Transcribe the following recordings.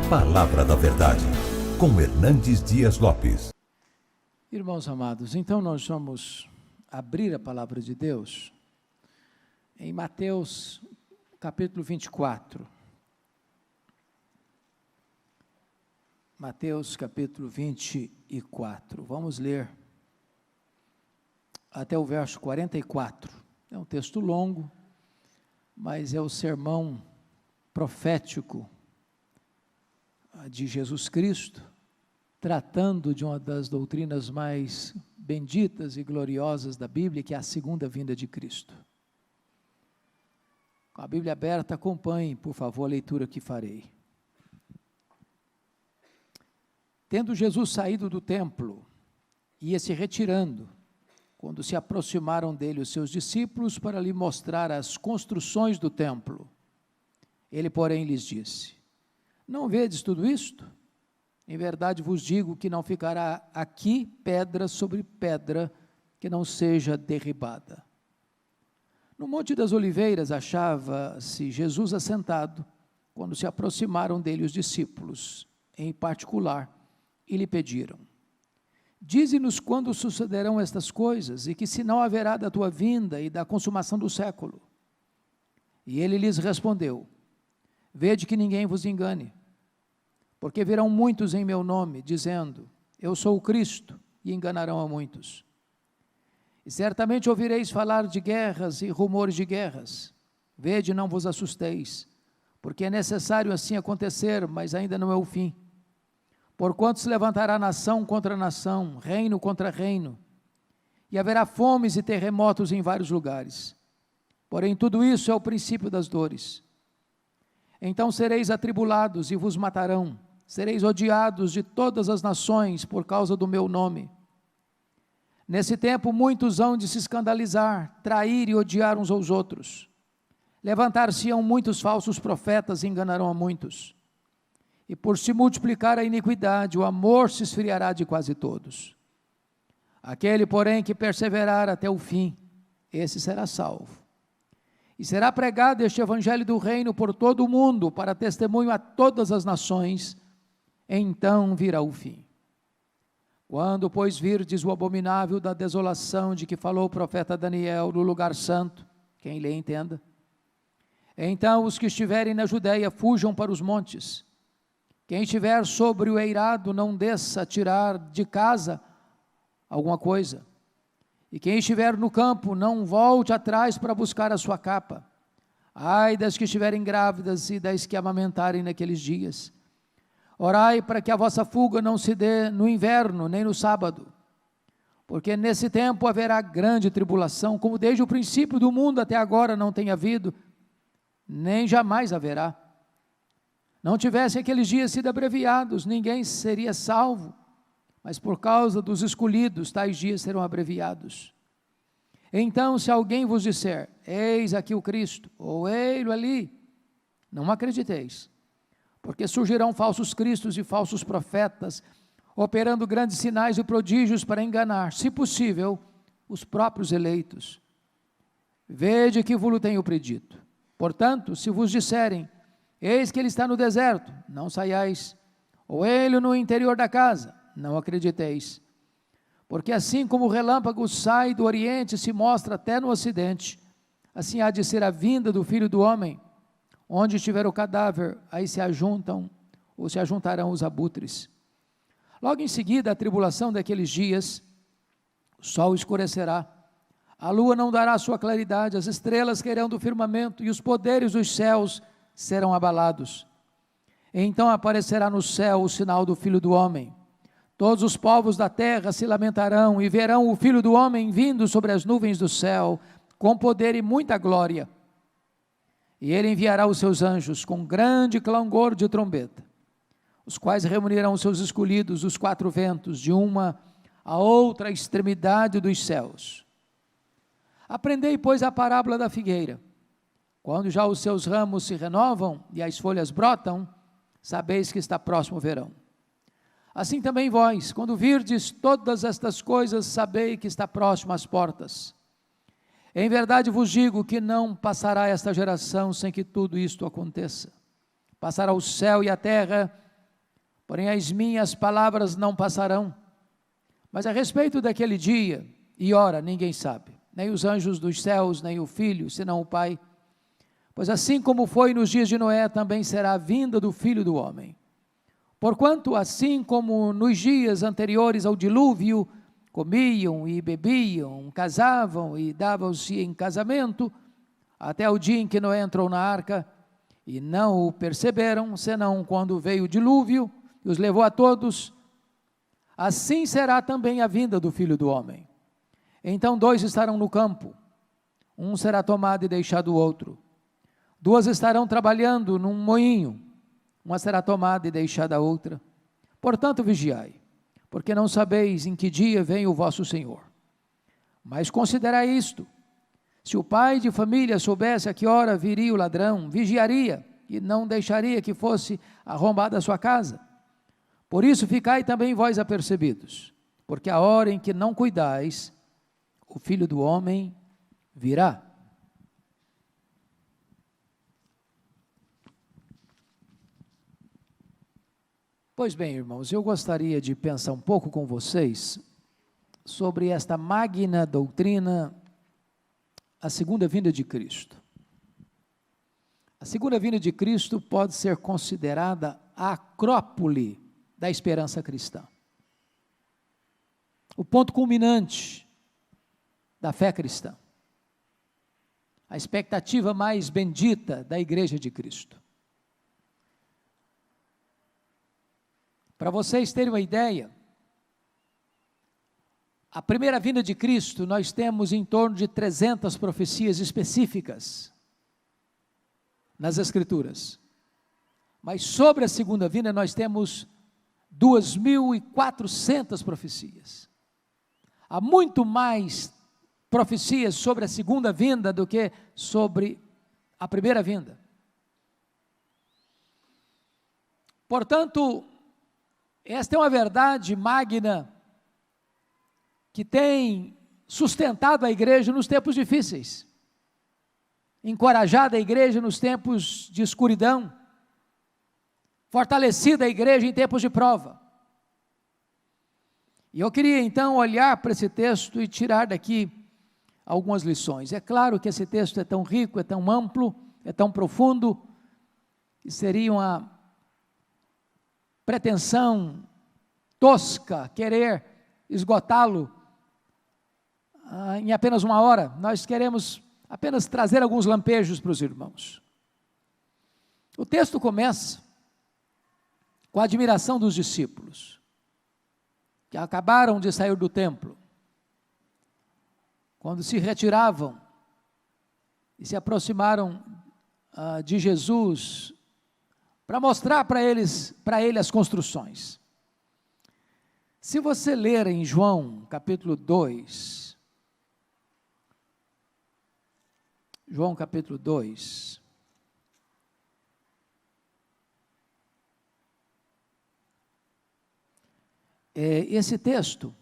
Palavra da Verdade, com Hernandes Dias Lopes. Irmãos amados, então nós vamos abrir a palavra de Deus em Mateus capítulo 24. Mateus capítulo 24. Vamos ler até o verso 44. É um texto longo, mas é o sermão profético de Jesus Cristo, tratando de uma das doutrinas mais benditas e gloriosas da Bíblia, que é a segunda vinda de Cristo. Com a Bíblia aberta, acompanhe, por favor, a leitura que farei. Tendo Jesus saído do templo, ia se retirando, quando se aproximaram dele os seus discípulos para lhe mostrar as construções do templo. Ele, porém, lhes disse: não vedes tudo isto? Em verdade vos digo que não ficará aqui pedra sobre pedra que não seja derribada. No Monte das Oliveiras achava-se Jesus assentado, quando se aproximaram dele os discípulos, em particular, e lhe pediram: dize-nos quando sucederão estas coisas, e que sinal haverá da tua vinda e da consumação do século. E ele lhes respondeu: vede que ninguém vos engane, porque virão muitos em meu nome, dizendo: eu sou o Cristo, e enganarão a muitos. E certamente ouvireis falar de guerras e rumores de guerras. Vede, não vos assusteis, porque é necessário assim acontecer, mas ainda não é o fim. Porquanto se levantará nação contra nação, reino contra reino, e haverá fomes e terremotos em vários lugares. Porém, tudo isso é o princípio das dores. Então sereis atribulados e vos matarão, sereis odiados de todas as nações por causa do meu nome. Nesse tempo muitos hão de se escandalizar, trair e odiar uns aos outros. Levantar-se-ão muitos falsos profetas e enganarão a muitos. E por se multiplicar a iniquidade, o amor se esfriará de quase todos. Aquele, porém, que perseverar até o fim, esse será salvo. E será pregado este evangelho do reino por todo o mundo, para testemunho a todas as nações, então virá o fim. Quando, pois, virdes o abominável da desolação de que falou o profeta Daniel no lugar santo, quem lê entenda, então os que estiverem na Judeia fujam para os montes. Quem estiver sobre o eirado não desça a tirar de casa alguma coisa. E quem estiver no campo, não volte atrás para buscar a sua capa. Ai das que estiverem grávidas e das que amamentarem naqueles dias. Orai para que a vossa fuga não se dê no inverno, nem no sábado. Porque nesse tempo haverá grande tribulação, como desde o princípio do mundo até agora não tem havido, nem jamais haverá. Não tivessem aqueles dias sido abreviados, ninguém seria salvo. Mas por causa dos escolhidos, tais dias serão abreviados. Então, se alguém vos disser: eis aqui o Cristo, ou ei-lo ali, não acrediteis, porque surgirão falsos cristos e falsos profetas, operando grandes sinais e prodígios para enganar, se possível, os próprios eleitos. Vede que vos tenho predito. Portanto, se vos disserem: eis que ele está no deserto, não saiais, ou ele no interior da casa, não acrediteis, porque assim como o relâmpago sai do oriente e se mostra até no ocidente, assim há de ser a vinda do Filho do Homem. Onde estiver o cadáver, aí se ajuntam, ou se ajuntarão os abutres. Logo em seguida, a tribulação daqueles dias, o sol escurecerá, a lua não dará sua claridade, as estrelas cairão do firmamento, e os poderes dos céus serão abalados. Então aparecerá no céu o sinal do Filho do Homem. Todos os povos da terra se lamentarão e verão o Filho do Homem vindo sobre as nuvens do céu, com poder e muita glória. E ele enviará os seus anjos com grande clangor de trombeta, os quais reunirão os seus escolhidos dos quatro ventos, de uma a outra extremidade dos céus. Aprendei, pois, a parábola da figueira. Quando já os seus ramos se renovam e as folhas brotam, sabeis que está próximo o verão. Assim também vós, quando virdes todas estas coisas, sabei que está próximo às portas. Em verdade vos digo que não passará esta geração sem que tudo isto aconteça. Passará o céu e a terra, porém as minhas palavras não passarão. Mas a respeito daquele dia e hora ninguém sabe, nem os anjos dos céus, nem o Filho, senão o Pai. Pois assim como foi nos dias de Noé, também será a vinda do Filho do Homem. Porquanto, assim como nos dias anteriores ao dilúvio, comiam e bebiam, casavam e davam-se em casamento, até o dia em que Noé entrou na arca, e não o perceberam, senão quando veio o dilúvio e os levou a todos, assim será também a vinda do Filho do Homem. Então 2 estarão no campo, um será tomado e deixado o outro. 2 estarão trabalhando num moinho, uma será tomada e deixada a outra. Portanto, vigiai, porque não sabeis em que dia vem o vosso Senhor. Mas considerai isto: se o pai de família soubesse a que hora viria o ladrão, vigiaria e não deixaria que fosse arrombada a sua casa. Por isso ficai também vós apercebidos, porque a hora em que não cuidais, o Filho do Homem virá. Pois bem, irmãos, eu gostaria de pensar um pouco com vocês sobre esta magna doutrina, a segunda vinda de Cristo. A segunda vinda de Cristo pode ser considerada a acrópole da esperança cristã. O ponto culminante da fé cristã. A expectativa mais bendita da Igreja de Cristo. Para vocês terem uma ideia, a primeira vinda de Cristo, nós temos em torno de 300 profecias específicas nas Escrituras. Mas sobre a segunda vinda nós temos 2.400 profecias. Há muito mais profecias sobre a segunda vinda do que sobre a primeira vinda. Portanto, esta é uma verdade magna que tem sustentado a igreja nos tempos difíceis, encorajado a igreja nos tempos de escuridão, fortalecida a igreja em tempos de prova. E eu queria então olhar para esse texto e tirar daqui algumas lições. É claro que esse texto é tão rico, é tão amplo, é tão profundo, que seria uma pretensão tosca querer esgotá-lo em apenas uma hora. Nós queremos apenas trazer alguns lampejos para os irmãos. O texto começa com a admiração dos discípulos, que acabaram de sair do templo, quando se retiravam e se aproximaram de Jesus, para mostrar para ele as construções. Se você ler em João capítulo 2, João capítulo 2, esse texto,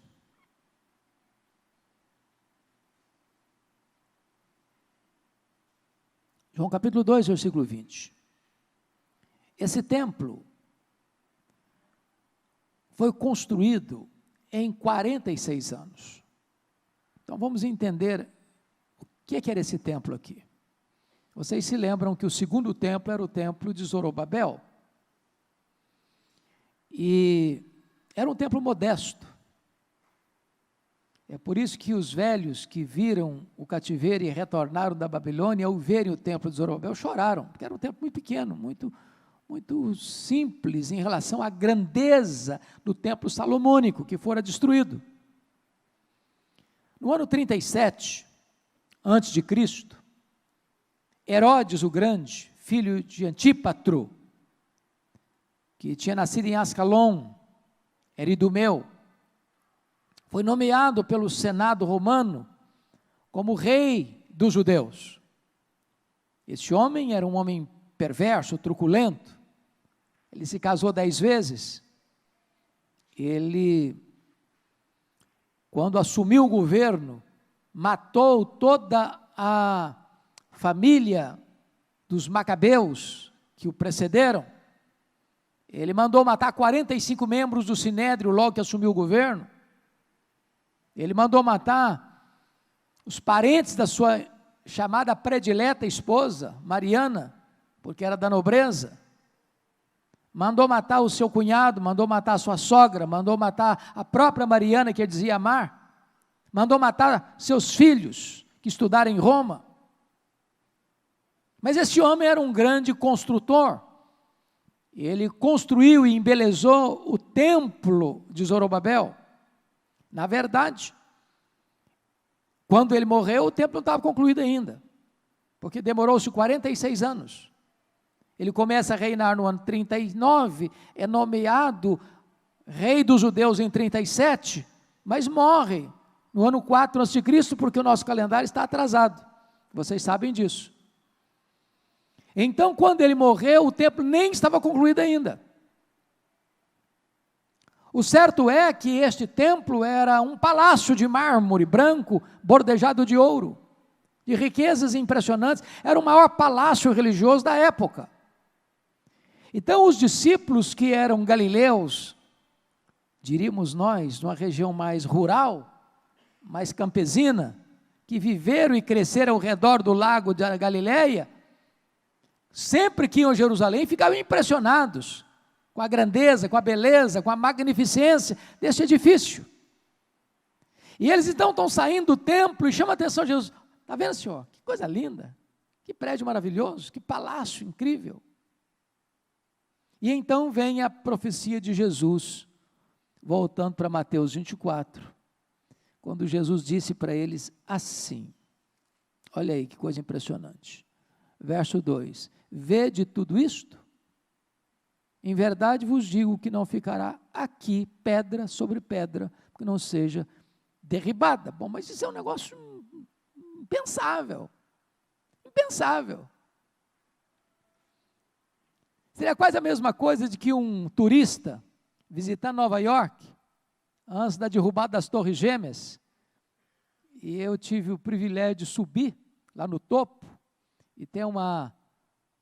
João capítulo 2, versículo 20. Esse templo foi construído em 46 anos. Então vamos entender o que era esse templo aqui. Vocês se lembram que o segundo templo era o templo de Zorobabel. E era um templo modesto. É por isso que os velhos que viram o cativeiro e retornaram da Babilônia, ao verem o templo de Zorobabel, choraram, porque era um templo muito pequeno, muito simples em relação à grandeza do templo salomônico que fora destruído. No ano 37, antes de Cristo, Herodes o Grande, filho de Antípatro, que tinha nascido em Ascalon, era idumeu, foi nomeado pelo Senado romano como rei dos judeus. Este homem era um homem perverso, truculento. Ele se casou 10 vezes. Ele, quando assumiu o governo, matou toda a família dos macabeus que o precederam. Ele mandou matar 45 membros do Sinédrio logo que assumiu o governo. Ele mandou matar os parentes da sua chamada predileta esposa, Mariana, porque era da nobreza. Mandou matar o seu cunhado, mandou matar a sua sogra, mandou matar a própria Mariana, que ele dizia amar. Mandou matar seus filhos, que estudaram em Roma. Mas esse homem era um grande construtor. Ele construiu e embelezou o templo de Zorobabel. Na verdade, quando ele morreu, o templo não estava concluído ainda, porque demorou-se 46 anos. Ele começa a reinar no ano 39, é nomeado rei dos judeus em 37, mas morre no ano 4 a.C., porque o nosso calendário está atrasado. Vocês sabem disso. Então, quando ele morreu, o templo nem estava concluído ainda. O certo é que este templo era um palácio de mármore branco, bordejado de ouro, de riquezas impressionantes. Era o maior palácio religioso da época. Então, os discípulos que eram galileus, diríamos nós, numa região mais rural, mais campesina, que viveram e cresceram ao redor do lago da Galileia, sempre que iam a Jerusalém, ficavam impressionados com a grandeza, com a beleza, com a magnificência desse edifício. E eles então estão saindo do templo e chamam a atenção de Jesus. Está vendo, senhor? Que coisa linda, que prédio maravilhoso, que palácio incrível. E então vem a profecia de Jesus, voltando para Mateus 24, quando Jesus disse para eles assim, olha aí que coisa impressionante, verso 2, vede tudo isto? Em verdade vos digo que não ficará aqui pedra sobre pedra, que não seja derribada. Bom, mas isso é um negócio impensável, impensável. Seria quase a mesma coisa de que um turista visitar Nova York, antes da derrubada das Torres Gêmeas, e eu tive o privilégio de subir lá no topo, e ter uma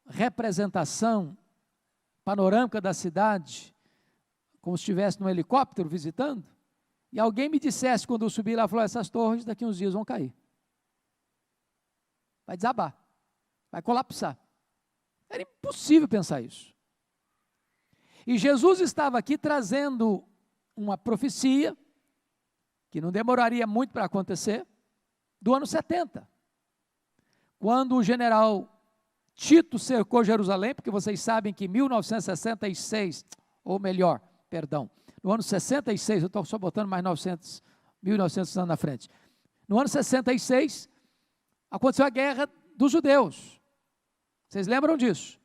representação panorâmica da cidade, como se estivesse num helicóptero visitando, e alguém me dissesse, quando eu subi lá, falou, essas torres daqui uns dias vão cair. Vai desabar, vai colapsar. Era impossível pensar isso. E Jesus estava aqui trazendo uma profecia, que não demoraria muito para acontecer, do ano 70. Quando o general Tito cercou Jerusalém, porque vocês sabem que em 1966, ou melhor, perdão, no ano 66, eu estou só botando mais 1900 anos na frente. No ano 66, aconteceu a guerra dos judeus. Vocês lembram disso?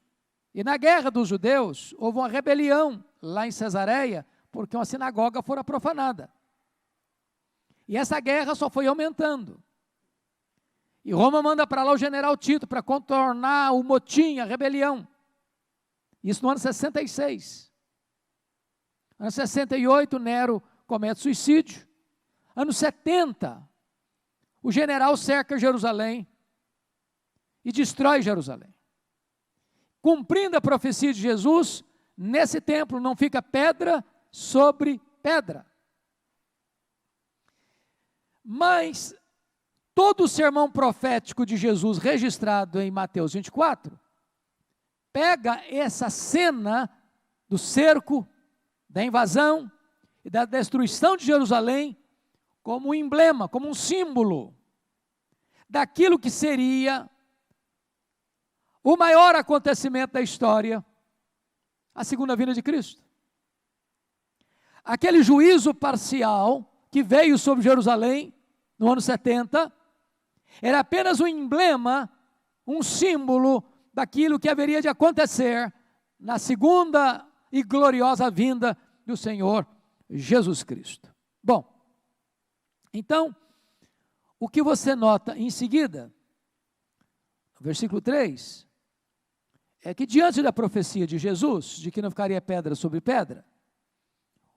E na guerra dos judeus, houve uma rebelião lá em Cesareia, porque uma sinagoga fora profanada. E essa guerra só foi aumentando. E Roma manda para lá o general Tito para contornar o motim, a rebelião. Isso no ano 66. Ano 68, Nero comete suicídio. Ano 70, o general cerca Jerusalém e destrói Jerusalém. Cumprindo a profecia de Jesus, nesse templo não fica pedra sobre pedra. Mas todo o sermão profético de Jesus registrado em Mateus 24, pega essa cena do cerco, da invasão e da destruição de Jerusalém como um emblema, como um símbolo daquilo que seria o maior acontecimento da história, a segunda vinda de Cristo. Aquele juízo parcial que veio sobre Jerusalém no ano 70, era apenas um emblema, um símbolo daquilo que haveria de acontecer na segunda e gloriosa vinda do Senhor Jesus Cristo. Bom, então, o que você nota em seguida, no versículo 3, é que diante da profecia de Jesus, de que não ficaria pedra sobre pedra,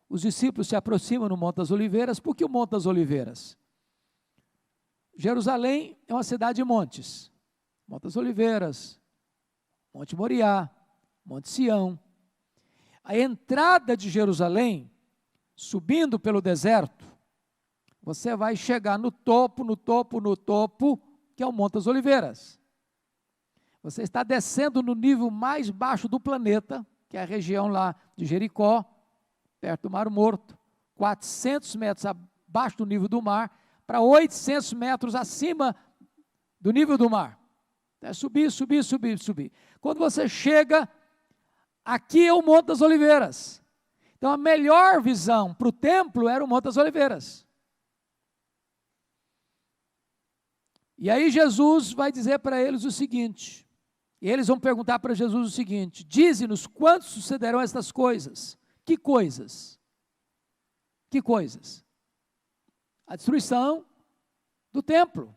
os discípulos se aproximam no Monte das Oliveiras. Por que o Monte das Oliveiras? Jerusalém é uma cidade de montes, Monte das Oliveiras, Monte Moriá, Monte Sião. a entrada de Jerusalém, subindo pelo deserto, você vai chegar no topo, que é o Monte das Oliveiras. Você está descendo no nível mais baixo do planeta, que é a região lá de Jericó, perto do Mar Morto, 400 metros abaixo do nível do mar, para 800 metros acima do nível do mar. É subir. Quando você chega, aqui é o Monte das Oliveiras. Então a melhor visão para o templo era o Monte das Oliveiras. E aí Jesus vai dizer para eles o seguinte, e eles vão perguntar para Jesus o seguinte: dize-nos quando sucederão estas coisas. Que coisas? Que coisas? A destruição do templo,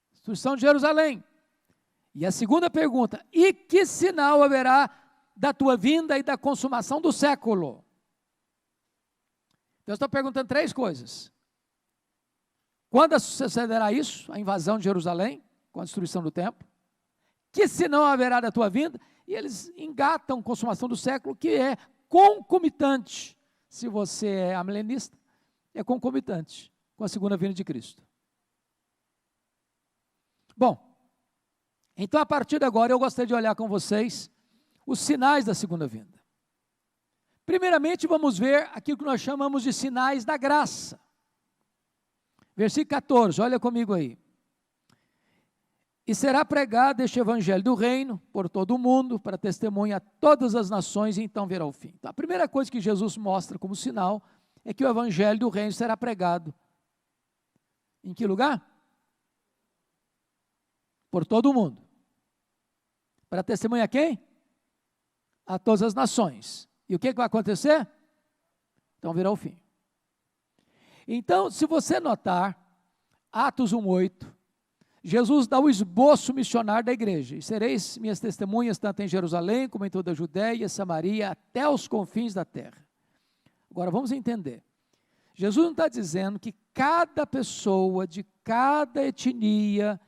a destruição de Jerusalém. E a segunda pergunta: e que sinal haverá da tua vinda e da consumação do século? Então, eu estou perguntando três coisas. Quando sucederá isso, a invasão de Jerusalém, com a destruição do templo? Que sinal haverá da tua vinda? E eles engatam a consumação do século, que é concomitante. Se você é amilenista, é concomitante com a segunda vinda de Cristo. Bom, então a partir de agora eu gostaria de olhar com vocês os sinais da segunda vinda. Primeiramente vamos ver aquilo que nós chamamos de sinais da graça. Versículo 14, olha comigo aí. E será pregado este evangelho do reino por todo o mundo, para testemunha a todas as nações, e então virá o fim. Então, a primeira coisa que Jesus mostra como sinal é que o evangelho do reino será pregado. Em que lugar? Por todo o mundo. Para testemunha a quem? A todas as nações. E o que vai acontecer? Então virá o fim. Então, se você notar, Atos 1:8, Jesus dá o esboço missionário da igreja. E sereis minhas testemunhas, tanto em Jerusalém, como em toda a Judéia, Samaria, até os confins da terra. Agora, vamos entender. Jesus não está dizendo que cada pessoa, de cada etnia,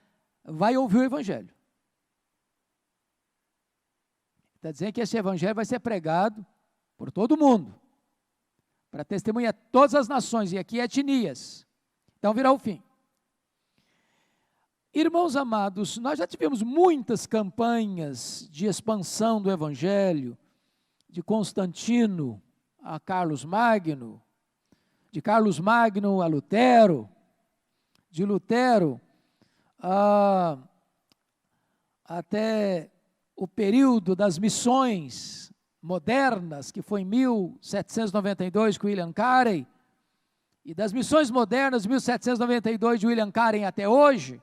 vai ouvir o evangelho. Está dizendo que esse evangelho vai ser pregado por todo mundo, para testemunhar todas as nações, e aqui etnias. Então virá o fim. Irmãos amados, nós já tivemos muitas campanhas de expansão do evangelho, de Constantino a Carlos Magno, de Carlos Magno a Lutero, de Lutero até o período das missões modernas, que foi em 1792 com William Carey, e das missões modernas de 1792 de William Carey até hoje.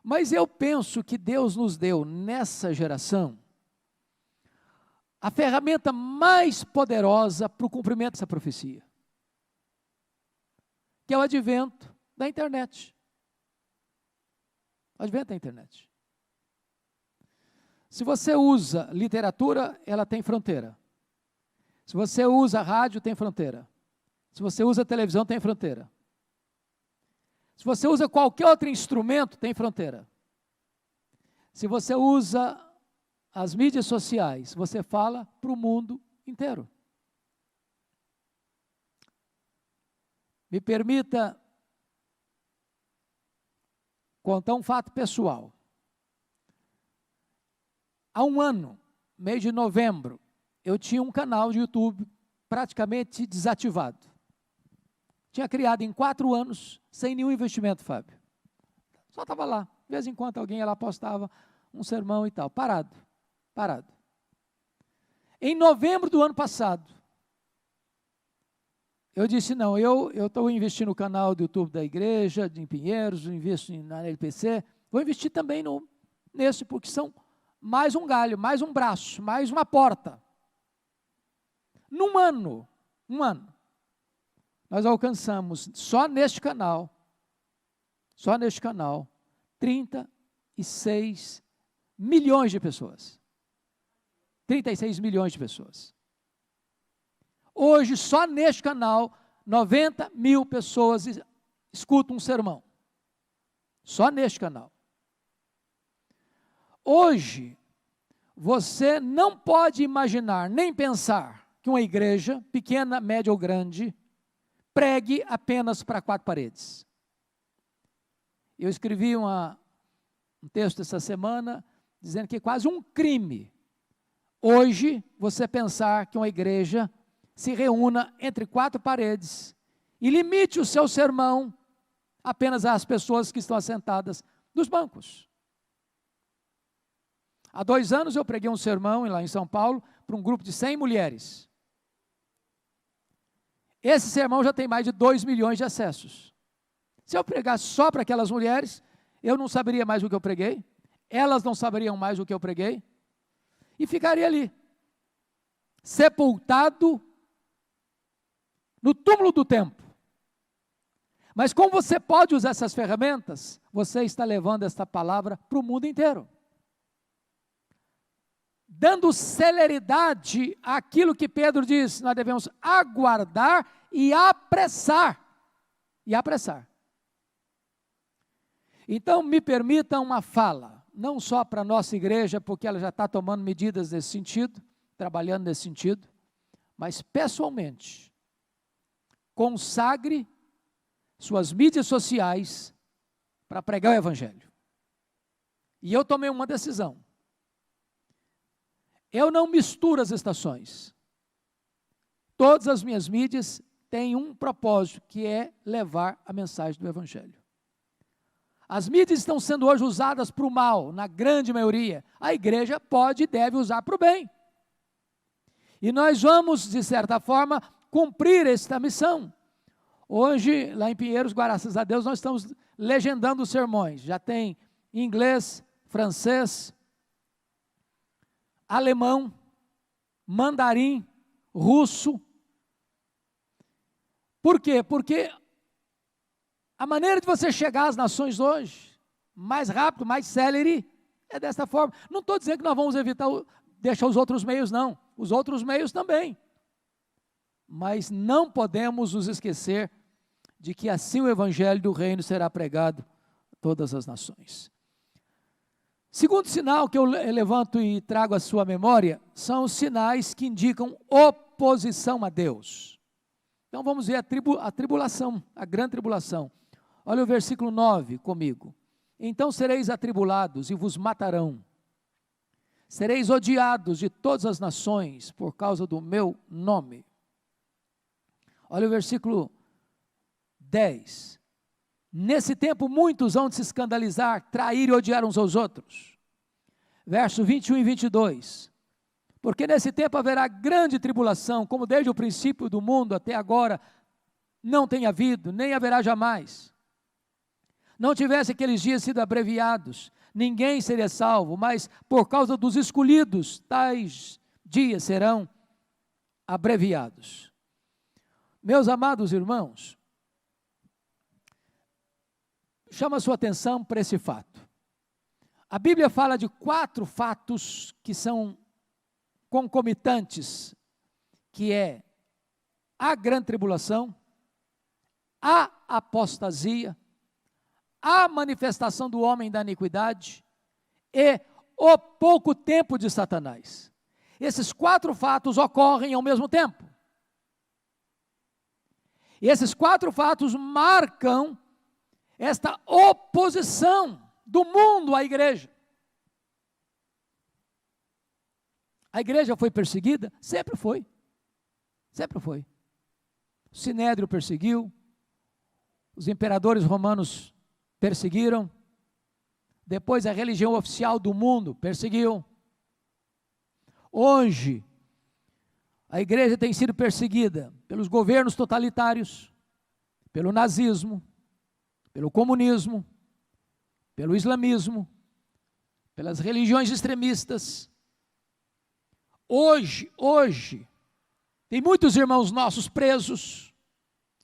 Mas eu penso que Deus nos deu nessa geração a ferramenta mais poderosa para o cumprimento dessa profecia, que é o advento da internet. O advento da internet. Se você usa literatura, ela tem fronteira. Se você usa rádio, tem fronteira. Se você usa televisão, tem fronteira. Se você usa qualquer outro instrumento, tem fronteira. Se você usa as mídias sociais, você fala para o mundo inteiro. Me permita contar um fato pessoal. Há um ano, mês de novembro, eu tinha um canal de YouTube praticamente desativado. Tinha criado em 4 anos, sem nenhum investimento, Fábio. Só estava lá. De vez em quando alguém lá postava um sermão e tal. Parado. Em novembro do ano passado, eu disse, não, eu estou investindo no canal do YouTube da igreja, em Pinheiros, eu investo na LPC, vou investir também nesse, porque são mais um galho, mais um braço, mais uma porta. Num ano, nós alcançamos, só neste canal, 36 milhões de pessoas. 36 milhões de pessoas. Hoje, só neste canal, 90 mil pessoas escutam um sermão. Só neste canal. Hoje, você não pode imaginar nem pensar que uma igreja, pequena, média ou grande, pregue apenas para 4 paredes. Eu escrevi um texto essa semana dizendo que é quase um crime hoje você pensar que uma igreja se reúna entre 4 paredes e limite o seu sermão apenas às pessoas que estão assentadas nos bancos. Há 2 anos eu preguei um sermão lá em São Paulo para um grupo de 100 mulheres. Esse sermão já tem mais de 2 milhões de acessos. Se eu pregasse só para aquelas mulheres, eu não saberia mais o que eu preguei, elas não saberiam mais o que eu preguei, e ficaria ali, sepultado no túmulo do tempo. Mas como você pode usar essas ferramentas, você está levando esta palavra para o mundo inteiro, dando celeridade àquilo que Pedro diz, nós devemos aguardar e apressar. E apressar. Então, me permita uma fala, não só para a nossa igreja, porque ela já está tomando medidas nesse sentido, trabalhando nesse sentido, mas pessoalmente, consagre suas mídias sociais para pregar o Evangelho. E eu tomei uma decisão. Eu não misturo as estações. Todas as minhas mídias têm um propósito, que é levar a mensagem do Evangelho. As mídias estão sendo hoje usadas para o mal, na grande maioria. A igreja pode e deve usar para o bem. E nós vamos, de certa forma, cumprir esta missão. Hoje, lá em Pinheiros, graças a Deus, nós estamos legendando os sermões. Já tem inglês, francês, alemão, mandarim, russo. Por quê? Porque a maneira de você chegar às nações hoje, mais rápido, mais célere, é desta forma. Não estou dizendo que nós vamos evitar, deixar os outros meios, não. Os outros meios também. Mas não podemos nos esquecer de que assim o Evangelho do Reino será pregado a todas as nações. Segundo sinal que eu levanto e trago à sua memória, são os sinais que indicam oposição a Deus. Então vamos ver a tribulação, a grande tribulação. Olha o versículo 9 comigo. Então sereis atribulados e vos matarão. Sereis odiados de todas as nações por causa do meu nome. Olha o versículo 10. Nesse tempo muitos hão de se escandalizar, trair e odiar uns aos outros. Verso 21 e 22. Porque nesse tempo haverá grande tribulação, como desde o princípio do mundo até agora não tem havido, nem haverá jamais. Não tivesse aqueles dias sido abreviados, ninguém seria salvo, mas por causa dos escolhidos, tais dias serão abreviados. Meus amados irmãos, chama a sua atenção para esse fato. A Bíblia fala de 4 fatos que são concomitantes, que é a grande tribulação, a apostasia, a manifestação do homem da iniquidade e o pouco tempo de Satanás. Esses 4 fatos ocorrem ao mesmo tempo. E esses 4 fatos marcam esta oposição do mundo à igreja. A igreja foi perseguida? Sempre foi. Sempre foi. O Sinédrio perseguiu, os imperadores romanos perseguiram, depois a religião oficial do mundo perseguiu. Hoje, a igreja tem sido perseguida pelos governos totalitários, pelo nazismo, pelo comunismo, pelo islamismo, pelas religiões extremistas. Hoje, tem muitos irmãos nossos presos,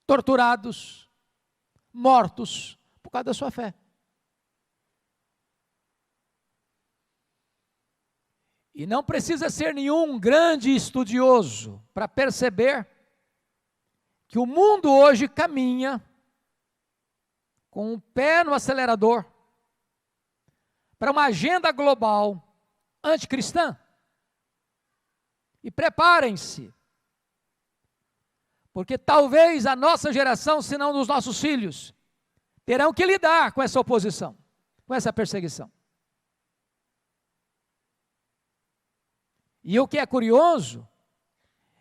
torturados, mortos, por causa da sua fé. E não precisa ser nenhum grande estudioso para perceber que o mundo hoje caminha com o pé no acelerador para uma agenda global anticristã. E preparem-se, porque talvez a nossa geração, se não dos nossos filhos, terão que lidar com essa oposição, com essa perseguição. E o que é curioso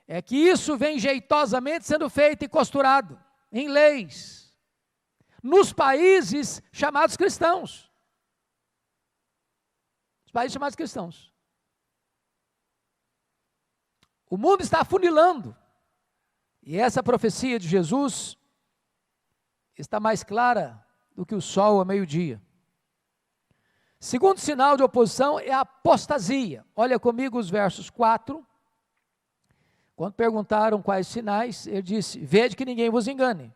é que isso vem jeitosamente sendo feito e costurado em leis, nos países chamados cristãos. Os países chamados cristãos. O mundo está afunilando. E essa profecia de Jesus está mais clara do que o sol ao meio-dia. Segundo sinal de oposição é a apostasia. Olha comigo os versos 4. Quando perguntaram quais sinais, ele disse: vede que ninguém vos engane.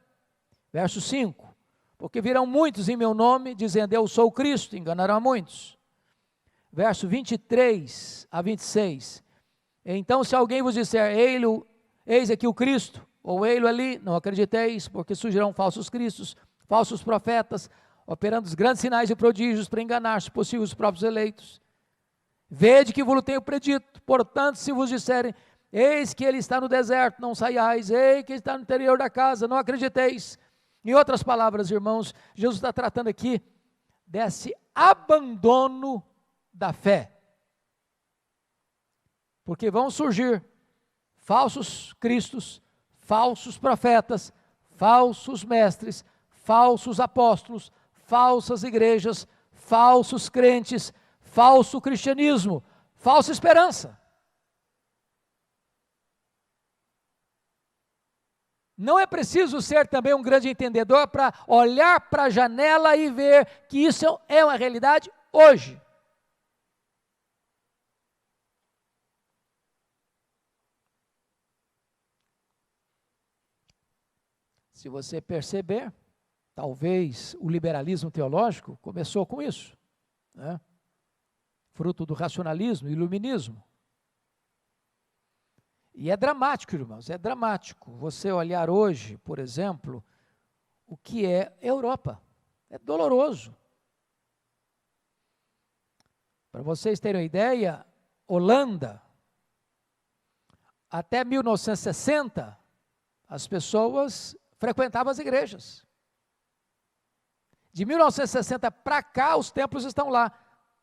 Verso 5. Porque virão muitos em meu nome, dizendo eu sou o Cristo, enganarão a muitos. Verso 23 a 26. Então se alguém vos disser, eis aqui o Cristo, ou ei-lo ali, não acrediteis, porque surgirão falsos cristos, falsos profetas, operando os grandes sinais e prodígios para enganar, se possível, os próprios eleitos. Vede que vos tenho predito, portanto, se vos disserem, eis que ele está no deserto, não saiais, eis que ele está no interior da casa, não acrediteis. Em outras palavras, irmãos, Jesus está tratando aqui desse abandono da fé. Porque vão surgir falsos cristos, falsos profetas, falsos mestres, falsos apóstolos, falsas igrejas, falsos crentes, falso cristianismo, falsa esperança. Não é preciso ser também um grande entendedor para olhar para a janela e ver que isso é uma realidade hoje. Se você perceber, talvez o liberalismo teológico começou com isso, né? Fruto do racionalismo, iluminismo. E é dramático, irmãos, é dramático você olhar hoje, por exemplo, o que é Europa. É doloroso. Para vocês terem uma ideia, Holanda, até 1960, as pessoas frequentavam as igrejas. De 1960 para cá, os templos estão lá,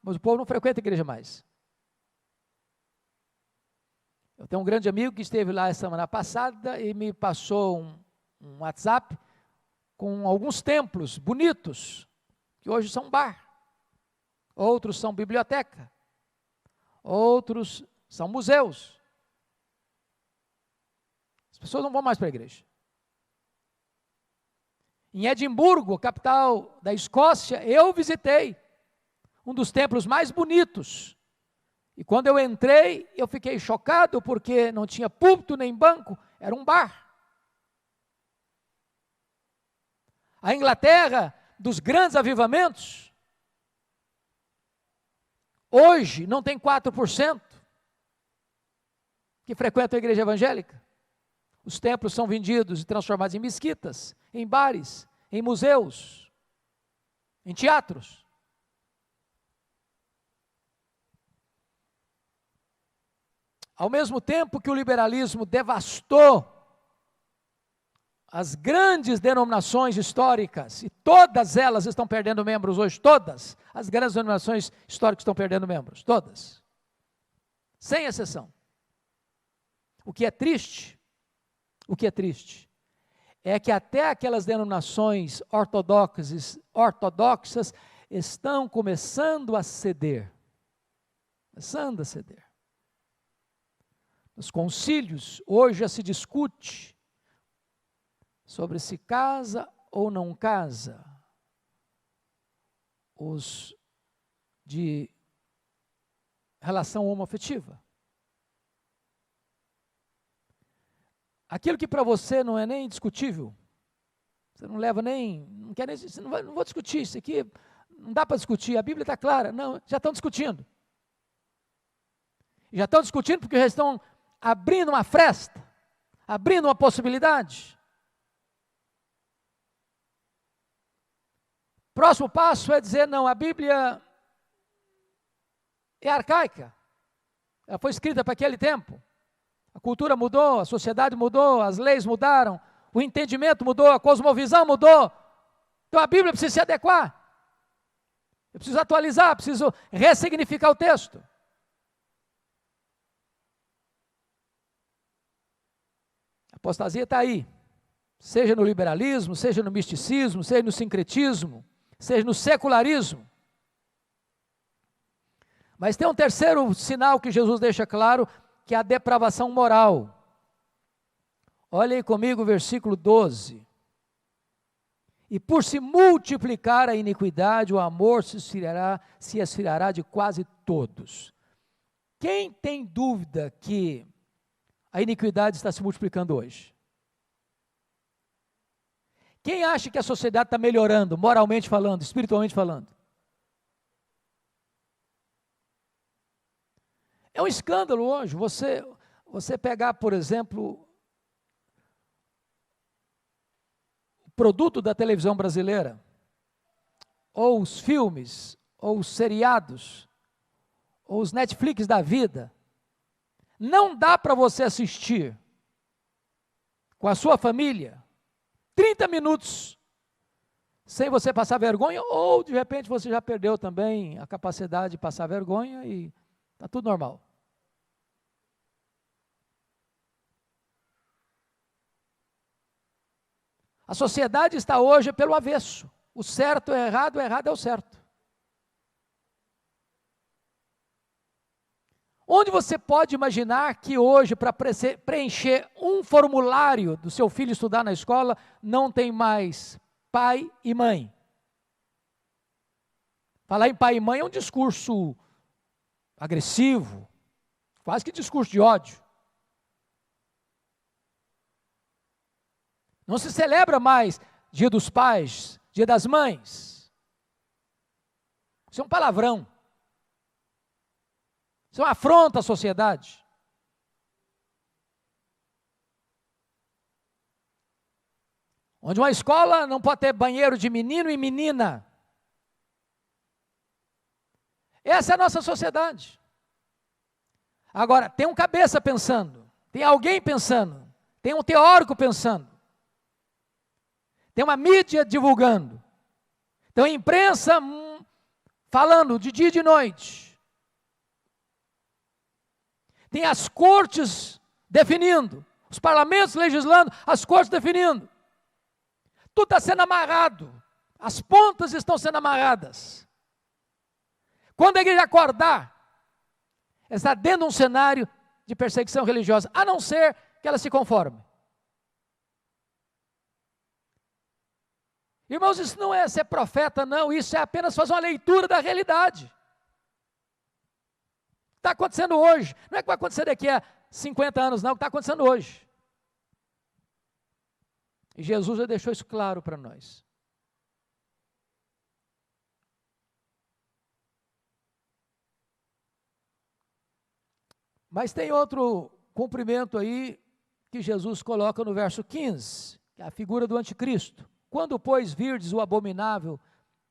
mas o povo não frequenta a igreja mais. Eu tenho um grande amigo que esteve lá essa semana passada e me passou um WhatsApp com alguns templos bonitos, que hoje são bar, outros são biblioteca, outros são museus. As pessoas não vão mais para a igreja. Em Edimburgo, capital da Escócia, eu visitei um dos templos mais bonitos. E quando eu entrei, eu fiquei chocado porque não tinha púlpito nem banco, era um bar. A Inglaterra, dos grandes avivamentos, hoje não tem 4% que frequentam a igreja evangélica. Os templos são vendidos e transformados em mesquitas, em bares, em museus, em teatros. Ao mesmo tempo que o liberalismo devastou as grandes denominações históricas, e todas elas estão perdendo membros hoje, todas as grandes denominações históricas estão perdendo membros, todas, sem exceção. O que é triste é que até aquelas denominações ortodoxas estão começando a ceder, Nos concílios, hoje já se discute sobre se casa ou não casa os de relação homoafetiva. Aquilo que para você não é nem discutível, você não leva nem, não quer nem, não vou discutir isso aqui, não dá para discutir, a Bíblia está clara, não, já estão discutindo. Já estão discutindo porque já estão abrindo uma fresta, abrindo uma possibilidade. Próximo passo é dizer, não, a Bíblia é arcaica, ela foi escrita para aquele tempo, cultura mudou, a sociedade mudou, as leis mudaram, o entendimento mudou, a cosmovisão mudou. Então a Bíblia precisa se adequar. Eu preciso atualizar, preciso ressignificar o texto. A apostasia está aí. Seja no liberalismo, seja no misticismo, seja no sincretismo, seja no secularismo. Mas tem um terceiro sinal que Jesus deixa claro, que é a depravação moral. Olha aí comigo o versículo 12. E por se multiplicar a iniquidade, o amor se esfriará de quase todos. Quem tem dúvida que a iniquidade está se multiplicando hoje? Quem acha que a sociedade está melhorando, moralmente falando, espiritualmente falando? É um escândalo hoje, você pegar, por exemplo, o produto da televisão brasileira, ou os filmes, ou os seriados, ou os Netflix da vida, não dá para você assistir com a sua família 30 minutos sem você passar vergonha, ou de repente você já perdeu também a capacidade de passar vergonha e está tudo normal. A sociedade está hoje pelo avesso. O certo é errado, o errado é o certo. Onde você pode imaginar que hoje, para preencher um formulário do seu filho estudar na escola, não tem mais pai e mãe? Falar em pai e mãe é um discurso agressivo, quase que discurso de ódio. Não se celebra mais Dia dos Pais, Dia das Mães. Isso é um palavrão. Isso é uma afronta à sociedade. Onde uma escola não pode ter banheiro de menino e menina. Essa é a nossa sociedade. Agora, tem um cabeça pensando, tem alguém pensando, tem um teórico pensando, tem uma mídia divulgando, tem uma imprensa falando de dia e de noite. Tem as cortes definindo, os parlamentos legislando, as cortes definindo. Tudo está sendo amarrado, as pontas estão sendo amarradas. Quando a igreja acordar, ela está dentro de um cenário de perseguição religiosa, a não ser que ela se conforme. Irmãos, isso não é ser profeta, não, isso é apenas fazer uma leitura da realidade. Está acontecendo hoje, não é que vai acontecer daqui a 50 anos, não, é o que está acontecendo hoje. E Jesus já deixou isso claro para nós. Mas tem outro cumprimento aí que Jesus coloca no verso 15, que é a figura do anticristo. Quando, pois, virdes o abominável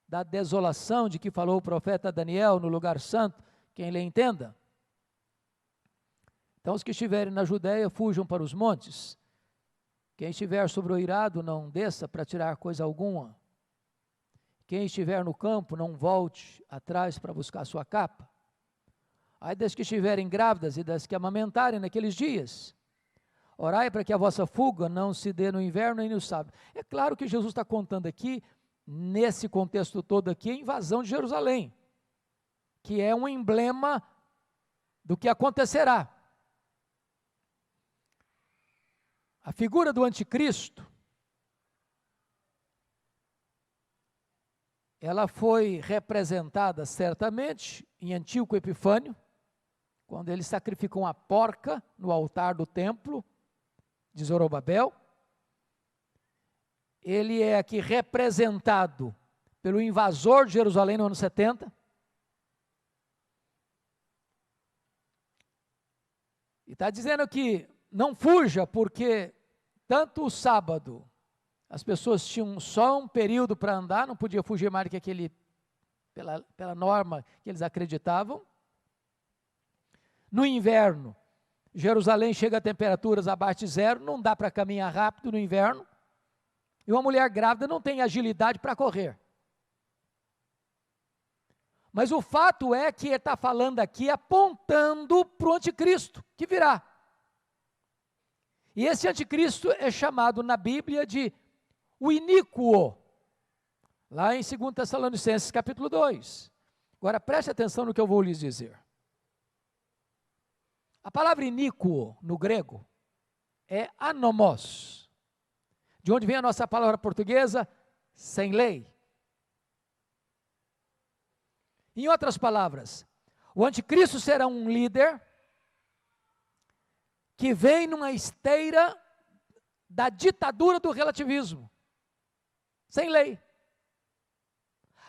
da desolação de que falou o profeta Daniel no lugar santo, quem lhe entenda. Então, os que estiverem na Judéia, fujam para os montes. Quem estiver sobre o eirado, não desça para tirar coisa alguma. Quem estiver no campo, não volte atrás para buscar sua capa. Ai das que estiverem grávidas e das que amamentarem naqueles dias. Orai para que a vossa fuga não se dê no inverno nem no sábado. É claro que Jesus está contando aqui, nesse contexto todo aqui, a invasão de Jerusalém, que é um emblema do que acontecerá. A figura do anticristo, ela foi representada certamente em Antíoco Epifânio, quando ele sacrificou uma porca no altar do templo de Zorobabel. Ele é aqui representado pelo invasor de Jerusalém no ano 70. E está dizendo que não fuja, porque tanto o sábado, as pessoas tinham só um período para andar, não podia fugir mais do que aquele, pela norma que eles acreditavam. No inverno, Jerusalém chega a temperaturas abaixo de zero, não dá para caminhar rápido no inverno, e uma mulher grávida não tem agilidade para correr. Mas o fato é que ele está falando aqui apontando para o anticristo que virá. E esse anticristo é chamado na Bíblia de o iníquo, lá em 2 Tessalonicenses capítulo 2. Agora preste atenção no que eu vou lhes dizer. A palavra iníquo no grego é anomos, de onde vem a nossa palavra portuguesa, sem lei. Em outras palavras, o anticristo será um líder que vem numa esteira da ditadura do relativismo, sem lei.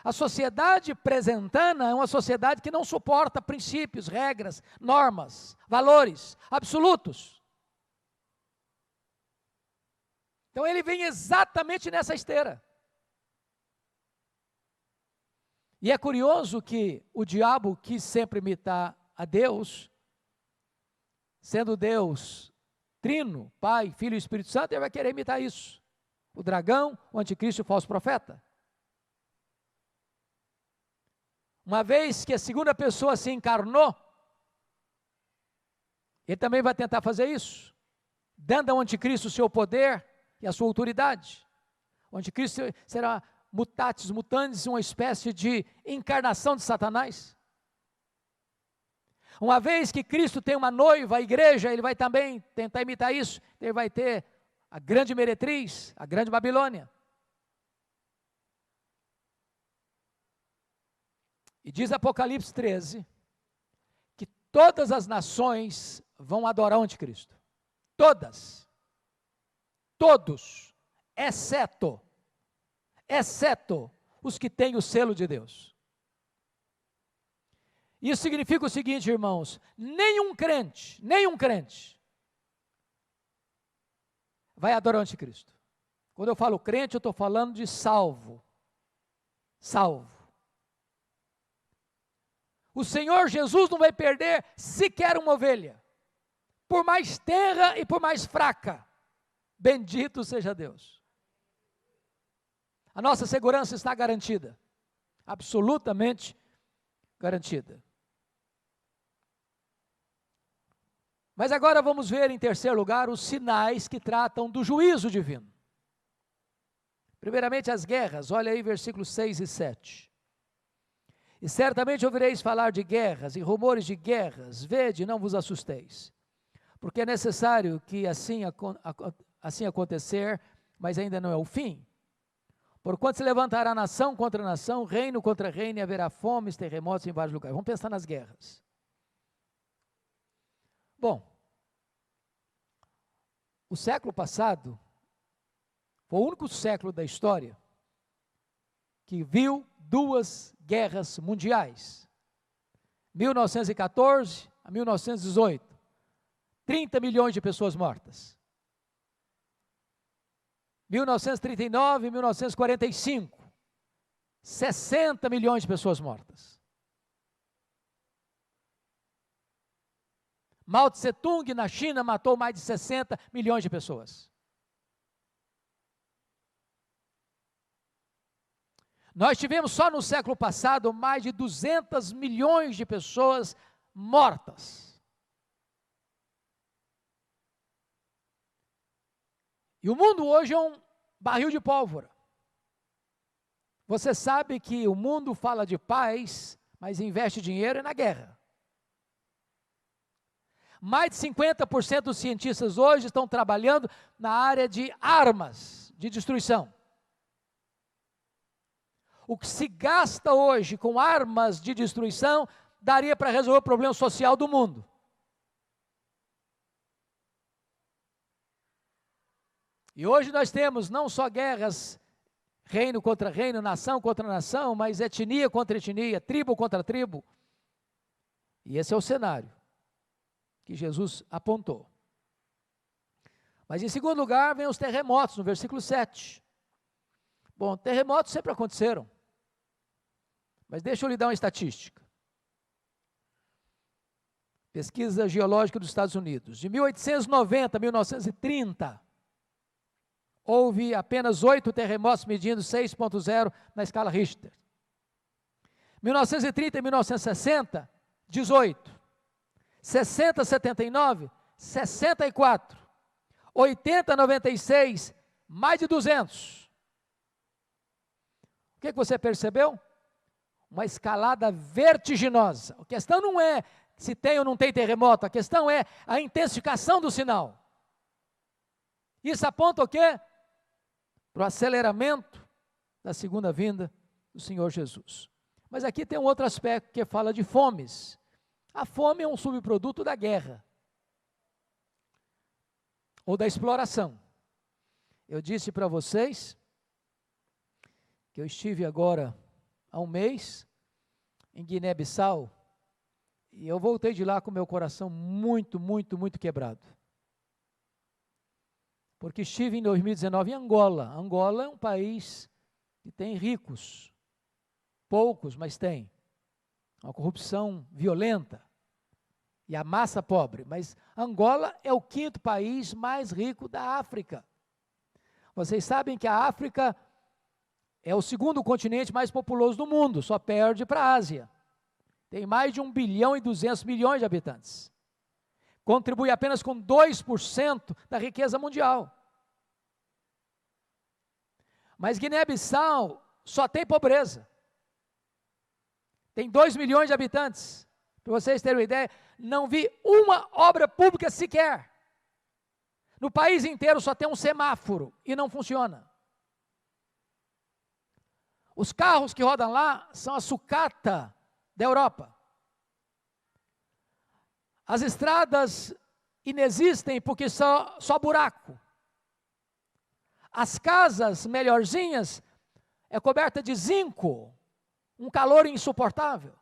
A sociedade presentana é uma sociedade que não suporta princípios, regras, normas, valores absolutos. Então ele vem exatamente nessa esteira. E é curioso que o diabo quis sempre imitar a Deus, sendo Deus trino, Pai, Filho e Espírito Santo, ele vai querer imitar isso. O dragão, o anticristo e o falso profeta. Uma vez que a segunda pessoa se encarnou, ele também vai tentar fazer isso, dando ao anticristo o seu poder e a sua autoridade. O anticristo será mutatis mutandis, uma espécie de encarnação de Satanás. Uma vez que Cristo tem uma noiva, a igreja, ele vai também tentar imitar isso. Ele vai ter a grande meretriz, a grande Babilônia. E diz Apocalipse 13, que todas as nações vão adorar o anticristo. Todas. Todos. Exceto os que têm o selo de Deus. Isso significa o seguinte, irmãos, nenhum crente vai adorar o anticristo. Quando eu falo crente, eu estou falando de salvo. Salvo. O Senhor Jesus não vai perder sequer uma ovelha, por mais tenra e por mais fraca. Bendito seja Deus. A nossa segurança está garantida, absolutamente garantida. Mas agora vamos ver em terceiro lugar os sinais que tratam do juízo divino. Primeiramente as guerras, olha aí versículos 6 e 7. E certamente ouvireis falar de guerras e rumores de guerras, vede, não vos assusteis, porque é necessário que assim acontecer, mas ainda não é o fim. Porquanto se levantará nação contra nação, reino contra reino, e haverá fomes, terremotos em vários lugares. Vamos pensar nas guerras. Bom, o século passado foi o único século da história que viu duas guerras mundiais, 1914 a 1918, 30 milhões de pessoas mortas. 1939 e 1945, 60 milhões de pessoas mortas. Mao Tse Tung na China matou mais de 60 milhões de pessoas. Nós tivemos só no século passado mais de 200 milhões de pessoas mortas. E o mundo hoje é um barril de pólvora. Você sabe que o mundo fala de paz, mas investe dinheiro na guerra. Mais de 50% dos cientistas hoje estão trabalhando na área de armas de destruição. O que se gasta hoje com armas de destruição daria para resolver o problema social do mundo. E hoje nós temos não só guerras, reino contra reino, nação contra nação, mas etnia contra etnia, tribo contra tribo. E esse é o cenário que Jesus apontou. Mas em segundo lugar, vem os terremotos, no versículo 7. Bom, terremotos sempre aconteceram. Mas deixa eu lhe dar uma estatística. pesquisa geológica dos Estados Unidos. De 1890 a 1930, houve apenas 8 terremotos medindo 6,0 na escala Richter. 1930 e 1960, 18. 60 a 79, 64. 80 a 96, mais de 200. O que você percebeu? Uma escalada vertiginosa. A questão não é se tem ou não tem terremoto, a questão é a intensificação do sinal. Isso aponta o quê? Para o aceleramento da segunda vinda do Senhor Jesus. Mas aqui tem um outro aspecto que fala de fomes. A fome é um subproduto da guerra ou da exploração. Eu disse para vocês que eu estive agora há um mês em Guiné-Bissau e eu voltei de lá com meu coração muito quebrado. Porque estive em 2019 em Angola. Angola é um país que tem ricos, poucos, mas tem. Uma corrupção violenta e a massa pobre. Mas Angola é o 5º país mais rico da África. Vocês sabem que a África é o 2º continente mais populoso do mundo, só perde para a Ásia. Tem mais de 1 bilhão e 200 milhões de habitantes. Contribui apenas com 2% da riqueza mundial. Mas Guiné-Bissau só tem pobreza. Tem 2 milhões de habitantes. Para vocês terem uma ideia, não vi uma obra pública sequer. No país inteiro só tem um semáforo e não funciona. Os carros que rodam lá são a sucata da Europa. As estradas inexistem porque só buraco. As casas melhorzinhas é coberta de zinco, um calor insuportável.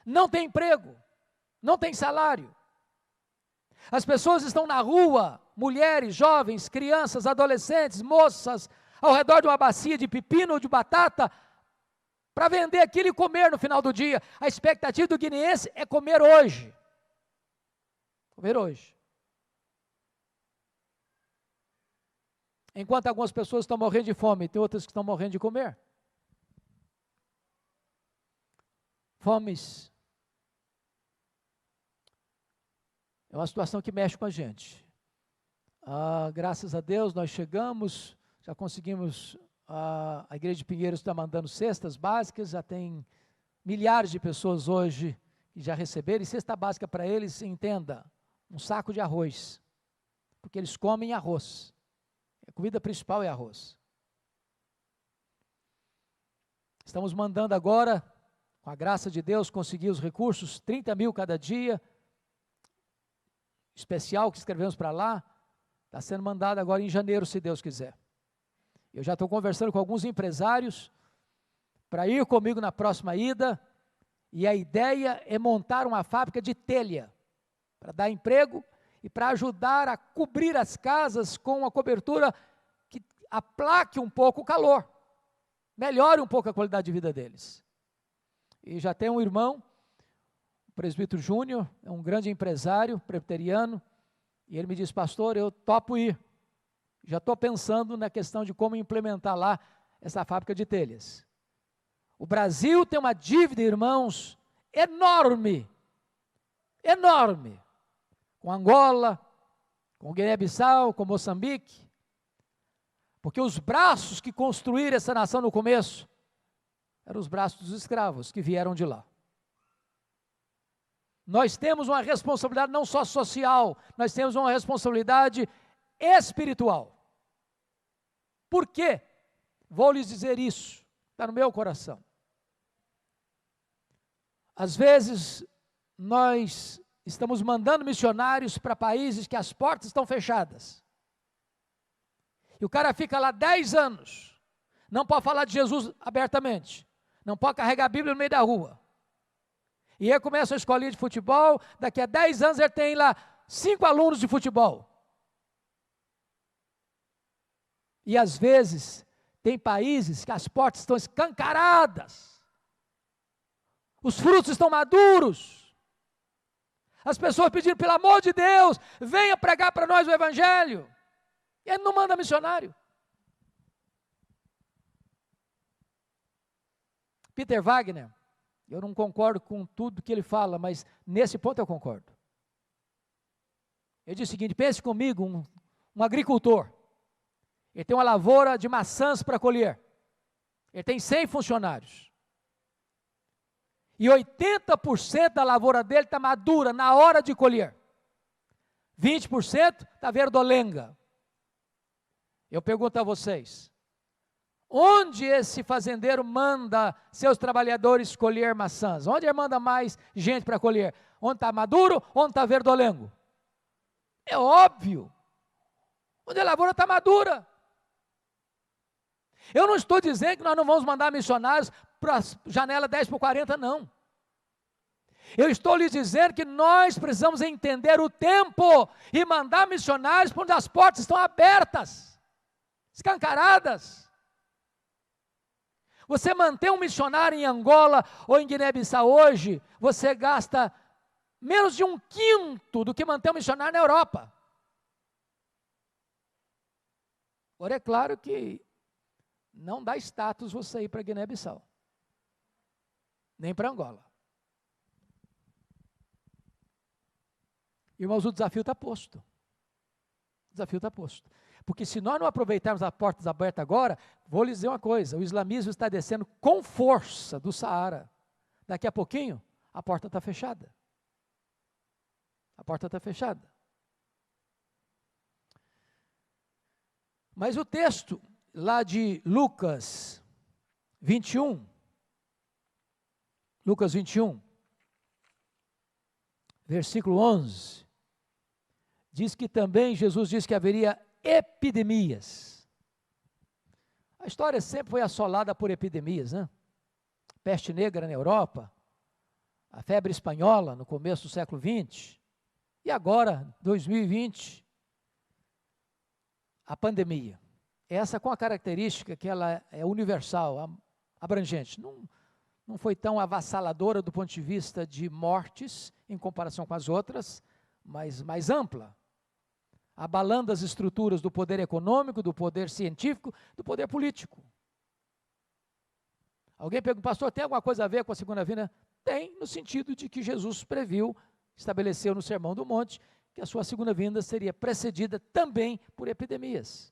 Não tem emprego, não tem salário. As pessoas estão na rua, mulheres, jovens, crianças, adolescentes, moças, ao redor de uma bacia de pepino ou de batata, para vender aquilo e comer no final do dia. A expectativa do guineense é comer hoje. Comer hoje. Enquanto algumas pessoas estão morrendo de fome, tem outras que estão morrendo de comer. Fomes. É uma situação que mexe com a gente. Graças a Deus nós chegamos, já conseguimos, a Igreja de Pinheiros está mandando cestas básicas, já tem milhares de pessoas hoje que já receberam, e cesta básica para eles, entenda, um saco de arroz, porque eles comem arroz, a comida principal é arroz. Estamos mandando agora, com a graça de Deus, conseguir os recursos, 30 mil cada dia, especial que escrevemos para lá, está sendo mandado agora em janeiro, se Deus quiser. Eu já estou conversando com alguns empresários para ir comigo na próxima ida, e a ideia é montar uma fábrica de telha, para dar emprego e para ajudar a cobrir as casas com uma cobertura que aplaque um pouco o calor, melhore um pouco a qualidade de vida deles. E já tem um irmão, o presbítero Júnior, é um grande empresário presbiteriano, e ele me disse: pastor, eu topo ir. Já estou pensando na questão de como implementar lá essa fábrica de telhas. O Brasil tem uma dívida, irmãos, enorme, enorme, com Angola, com Guiné-Bissau, com Moçambique, porque os braços que construíram essa nação no começo, eram os braços dos escravos que vieram de lá. Nós temos uma responsabilidade não só social, nós temos uma responsabilidade espiritual. Por quê? Vou lhes dizer isso, está no meu coração. Às vezes, nós estamos mandando missionários para países que as portas estão fechadas. E o cara fica lá 10 anos, não pode falar de Jesus abertamente, não pode carregar a Bíblia no meio da rua. E aí começa a escolinha de futebol, daqui a 10 anos ele tem lá 5 alunos de futebol. E às vezes, tem países que as portas estão escancaradas, os frutos estão maduros, As pessoas pedindo, pelo amor de Deus, venha pregar para nós o Evangelho. E ele não manda missionário. Peter Wagner, eu não concordo com tudo que ele fala, mas nesse ponto eu concordo. Ele diz o seguinte: pense comigo, um agricultor, ele tem uma lavoura de maçãs para colher, ele tem 100 funcionários, e 80% da lavoura dele está madura na hora de colher, 20% está verdolenga. Eu pergunto a vocês, onde esse fazendeiro manda seus trabalhadores colher maçãs? Onde ele manda mais gente para colher? Onde está maduro, onde está verdolengo? É óbvio, onde a lavoura está madura. Eu não estou dizendo que nós não vamos mandar missionários para a janela 10/40, não. Eu estou lhes dizendo que nós precisamos entender o tempo e mandar missionários para onde as portas estão abertas, escancaradas. Você manter um missionário em Angola ou em Guiné-Bissau hoje, você gasta menos de 1/5 do que manter um missionário na Europa. Agora é claro que não dá status você ir para Guiné-Bissau, nem para Angola. Irmãos, o desafio está posto. O desafio está posto. Porque se nós não aproveitarmos as portas abertas agora, vou lhes dizer uma coisa, o islamismo está descendo com força do Saara. Daqui a pouquinho, a porta está fechada. A porta está fechada. Mas o texto lá de Lucas 21, versículo 11, diz que também Jesus disse que haveria epidemias. A história sempre foi assolada por epidemias, né? Peste negra na Europa, a febre espanhola no começo do século XX, e agora, 2020, a pandemia. Essa com a característica que ela é universal, abrangente. Não foi tão avassaladora do ponto de vista de mortes, em comparação com as outras, mas mais ampla, abalando as estruturas do poder econômico, do poder científico, do poder político. Alguém pergunta, pastor, tem alguma coisa a ver com a segunda vinda? Tem, no sentido de que Jesus previu, estabeleceu no Sermão do Monte, que a sua segunda vinda seria precedida também por epidemias.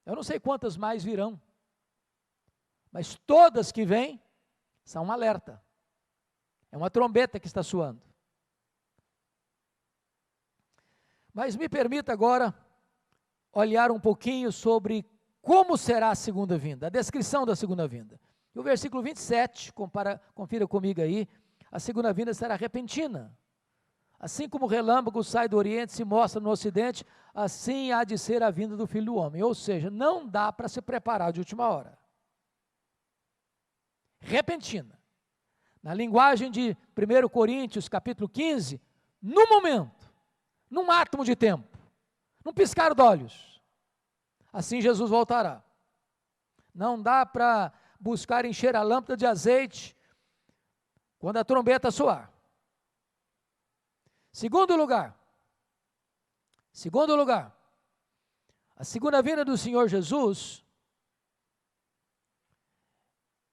Eu não sei quantas mais virão, mas todas que vêm são um alerta, é uma trombeta que está soando. Mas me permita agora olhar um pouquinho sobre como será a segunda vinda, a descrição da segunda vinda. E o versículo 27, confira comigo aí, a segunda vinda será repentina. Assim como o relâmpago sai do Oriente e se mostra no Ocidente, assim há de ser a vinda do Filho do Homem. Ou seja, não dá para se preparar de última hora. Repentina. Na linguagem de 1 Coríntios, capítulo 15, no momento, num átomo de tempo, num piscar de olhos, assim Jesus voltará. Não dá para buscar encher a lâmpada de azeite quando a trombeta soar. Segundo lugar, a segunda vinda do Senhor Jesus,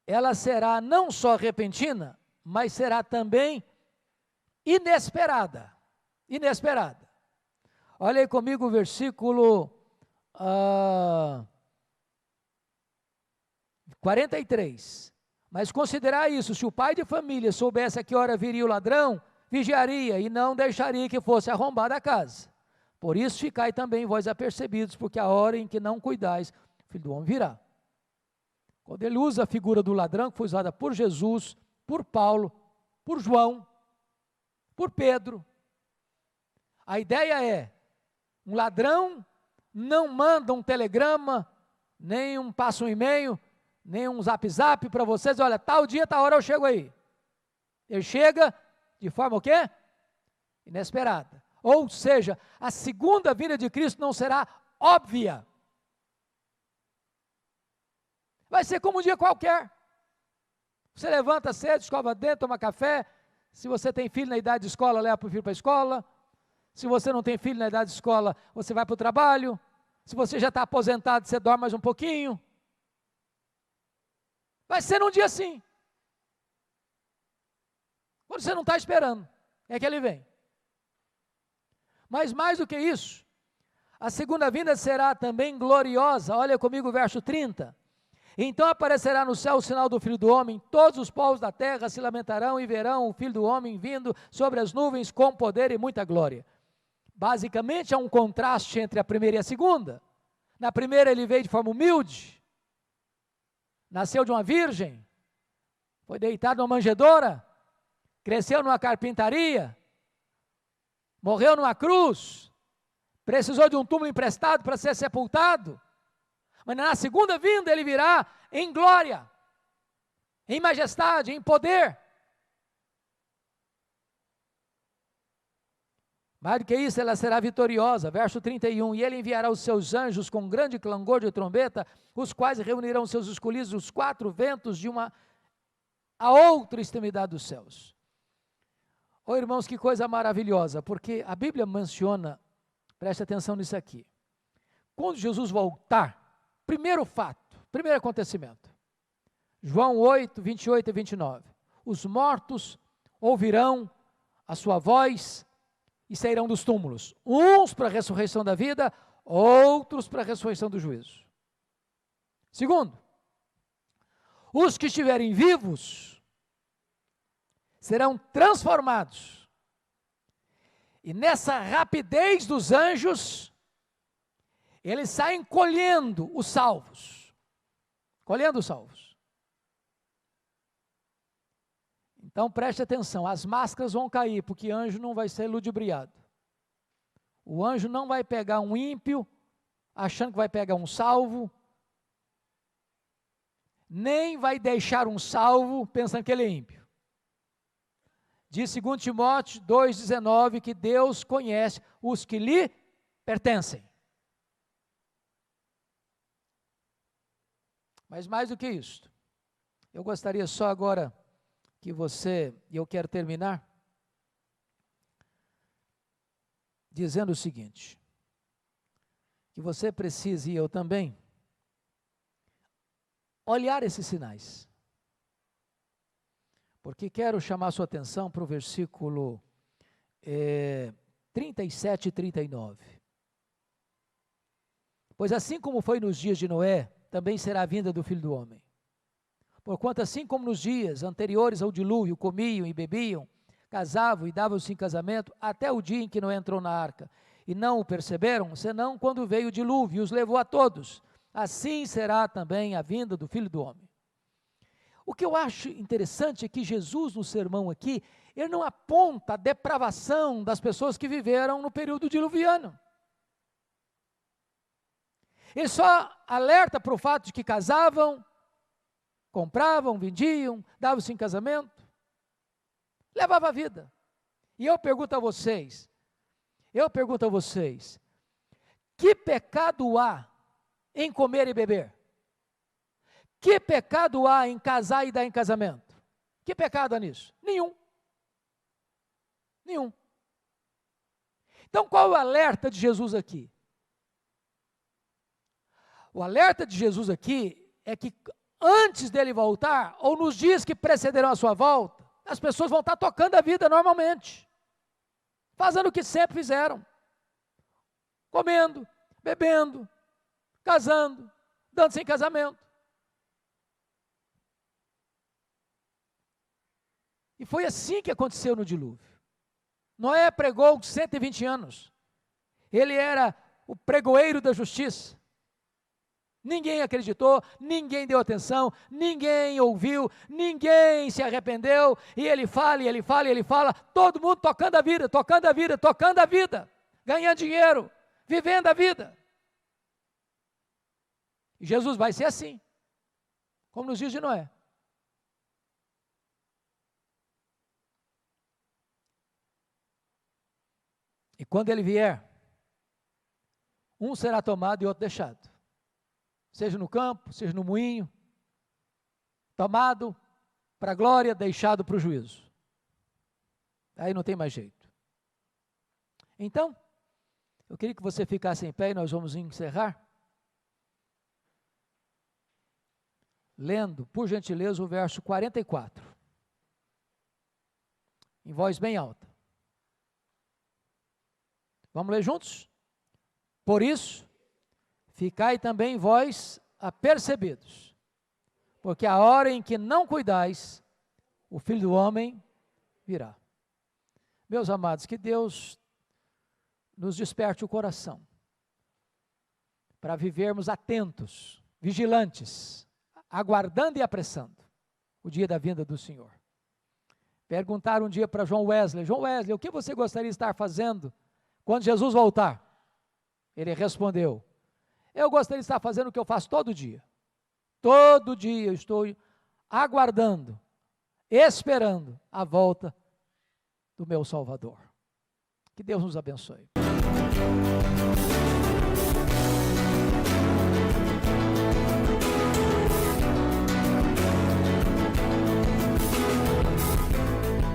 ela será não só repentina, mas será também inesperada. Olha aí comigo o versículo 43. Mas considerai isso, se o pai de família soubesse a que hora viria o ladrão, vigiaria e não deixaria que fosse arrombada a casa. Por isso ficai também vós apercebidos, porque a hora em que não cuidais, o Filho do Homem virá. Quando ele usa a figura do ladrão, que foi usada por Jesus, por Paulo, por João, por Pedro, a ideia é, um ladrão não manda um telegrama, nem passa um e-mail, nem um zap para vocês, olha, tal dia, tal hora eu chego aí. Ele chega de forma o quê? Inesperada. Ou seja, a segunda vinda de Cristo não será óbvia. Vai ser como um dia qualquer. Você levanta cedo, escova dentro, toma café, Se você tem filho na idade de escola, leva o filho para a escola. Se você não tem filho na idade de escola, você vai para o trabalho. Se você já está aposentado, você dorme mais um pouquinho. Vai ser num dia assim. Quando você não está esperando, é que ele vem. Mas mais do que isso, a segunda vinda será também gloriosa. Olha comigo o verso 30. Então aparecerá no céu o sinal do Filho do Homem, todos os povos da terra se lamentarão e verão o Filho do Homem vindo sobre as nuvens com poder e muita glória. Basicamente há um contraste entre a primeira e a segunda. Na primeira ele veio de forma humilde, nasceu de uma virgem, foi deitado numa manjedoura, cresceu numa carpintaria, morreu numa cruz, precisou de um túmulo emprestado para ser sepultado, mas na segunda vinda ele virá em glória, em majestade, em poder. Mais do que isso, ela será vitoriosa, verso 31, e ele enviará os seus anjos com grande clangor de trombeta, os quais reunirão seus escolhidos dos quatro ventos de uma a outra extremidade dos céus. Oh, irmãos, que coisa maravilhosa, porque a Bíblia menciona, preste atenção nisso aqui, quando Jesus voltar, primeiro fato, primeiro acontecimento, João 8, 28 e 29, os mortos ouvirão a sua voz e sairão dos túmulos, uns para a ressurreição da vida, outros para a ressurreição do juízo. Segundo, os que estiverem vivos serão transformados, e nessa rapidez dos anjos, eles saem colhendo os salvos, Então preste atenção, as máscaras vão cair, porque anjo não vai ser ludibriado. O anjo não vai pegar um ímpio, achando que vai pegar um salvo, nem vai deixar um salvo pensando que ele é ímpio. Diz 2 Timóteo 2,19 que Deus conhece os que lhe pertencem. Mas mais do que isso, eu gostaria só agora que você, e eu quero terminar, dizendo o seguinte, que você precisa, e eu também, olhar esses sinais. Porque quero chamar a sua atenção para o versículo 37 e 39. Pois assim como foi nos dias de Noé, também será a vinda do Filho do Homem. Porquanto assim como nos dias anteriores ao dilúvio, comiam e bebiam, casavam e davam-se em casamento, até o dia em que Noé entrou na arca, e não o perceberam, senão quando veio o dilúvio e os levou a todos. Assim será também a vinda do Filho do Homem. O que eu acho interessante é que Jesus, no sermão aqui, ele não aponta a depravação das pessoas que viveram no período diluviano. Ele só alerta para o fato de que casavam, compravam, vendiam, davam-se em casamento, levava a vida. E eu pergunto a vocês, que pecado há em comer e beber? Que pecado há em casar e dar em casamento? Que pecado há nisso? Nenhum. Então qual é o alerta de Jesus aqui? O alerta de Jesus aqui é que antes dele voltar, ou nos dias que precederão a sua volta, as pessoas vão estar tocando a vida normalmente, fazendo o que sempre fizeram, comendo, bebendo, casando, dando-se em casamento. E foi assim que aconteceu no dilúvio. Noé pregou 120 anos, ele era o pregoeiro da justiça. Ninguém acreditou, ninguém deu atenção, ninguém ouviu, ninguém se arrependeu, e ele fala, todo mundo tocando a vida, ganhando dinheiro, vivendo a vida. E Jesus vai ser assim, como nos dias de Noé. E quando ele vier, um será tomado e outro deixado. Seja no campo, seja no moinho, tomado para a glória, deixado para o juízo. Aí não tem mais jeito. Então, eu queria que você ficasse em pé e nós vamos encerrar. Lendo, por gentileza, o verso 44. Em voz bem alta. Vamos ler juntos? Por isso, ficai também vós apercebidos, porque a hora em que não cuidais, o Filho do Homem virá. Meus amados, que Deus nos desperte o coração, para vivermos atentos, vigilantes, aguardando e apressando o dia da vinda do Senhor. Perguntaram um dia para João Wesley, o que você gostaria de estar fazendo quando Jesus voltar? Ele respondeu, eu gostaria de estar fazendo o que eu faço todo dia. Todo dia eu estou aguardando, esperando a volta do meu Salvador. Que Deus nos abençoe.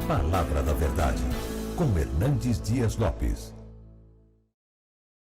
Palavra da Verdade, com Hernandes Dias Lopes.